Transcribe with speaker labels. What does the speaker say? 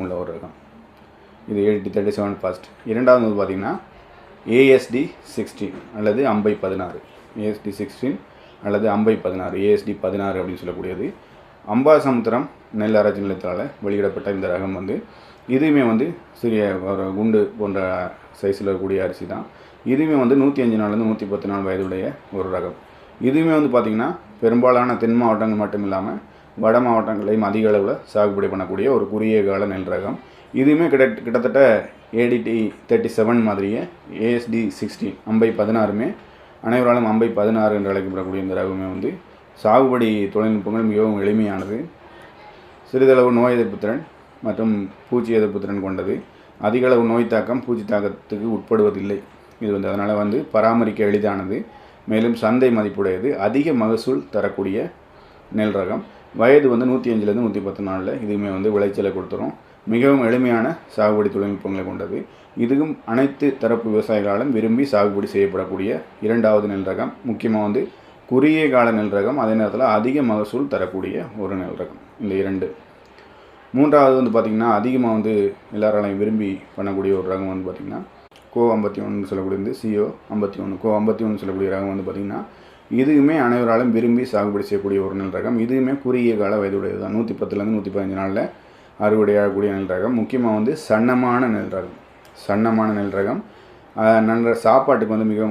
Speaker 1: உள்ள ஒரு ரகம். இது AD 37 ஃபாஸ்ட். இரண்டாவது வந்து பார்த்திங்கன்னா ASD 16 அல்லது அம்பை 16. ASD 16 அல்லது அம்பை 16, ASD 16 அப்படின்னு சொல்லக்கூடியது அம்பாசமுத்திரம் நெல் ஆராய்ச்சி நிலையத்தால் வெளியிடப்பட்ட இந்த ரகம் வந்து இதுவுமே வந்து சிறிய ஒரு குண்டு போன்ற சைஸில் இருக்கக்கூடிய அரிசி தான். இதுவுமே வந்து 105 நாள்லேருந்து 110 நாள் வயதுடைய ஒரு ரகம். இதுவுமே வந்து பார்த்திங்கன்னா பெரும்பாலான தென் மாவட்டங்கள் மட்டும் இல்லாமல் வட மாவட்டங்களையும் அதிக அளவில் சாகுபடி பண்ணக்கூடிய ஒரு குறுகிய கால நெல் ரகம். இதுவுமே கிட்டத்தட்ட AD 37 மாதிரியே ASD 16 அம்பை 16மே அனைவராலும் அம்பை 16 என்று அழைக்கப்படக்கூடிய இந்த ரகமே வந்து சாகுபடி தொழில்நுட்பங்கள் மிகவும் எளிமையானது. சிறிதளவு நோய் எதிர்ப்பு திறன் மற்றும் பூச்சி எதிர்ப்பு திறன் கொண்டது. அதிக அளவு நோய் தாக்கம் பூச்சி தாக்கத்துக்கு உட்படுவதில்லை. இது வந்து அதனால் வந்து பராமரிக்க எளிதானது. மேலும் சந்தை மதிப்புடையது. அதிக மகசூல் தரக்கூடிய நெல் ரகம். வயது வந்து 105லேருந்து 110 நாளில் இதுவுமே வந்து விளைச்சலை கொடுத்துரும். மிகவும் எளிமையான சாகுபடி தொழில்நுட்பங்களை கொண்டது. இதுவும் அனைத்து தரப்பு விவசாயிகளாலும் விரும்பி சாகுபடி செய்யப்படக்கூடிய இரண்டாவது நெல் ரகம். முக்கியமாக வந்து குறுகிய கால நெல் ரகம், அதே நேரத்தில் அதிக மகசூல் தரக்கூடிய ஒரு நெல் ரகம். இந்த இரண்டு. மூன்றாவது வந்து பார்த்திங்கன்னா அதிகமாக வந்து எல்லாராலையும் விரும்பி பண்ணக்கூடிய ஒரு ரகம் வந்து பார்த்திங்கன்னா கோ 51 சொல்லக்கூடியது, CO 51, கோ 51 சொல்லக்கூடிய ரகம் வந்து பார்த்திங்கன்னா இதுவுமே அனைவராலும் விரும்பி சாகுபடி செய்யக்கூடிய ஒரு நெல் ரகம். இதுவுமே குறுகிய கால வயதுடையது தான். 110லேருந்து 115 நாளில் அறுவடையாகக்கூடிய நெல் ரகம். முக்கியமாக வந்து சன்னமான நெல் ரகம். நல்ல சாப்பாட்டுக்கு வந்து மிகவும்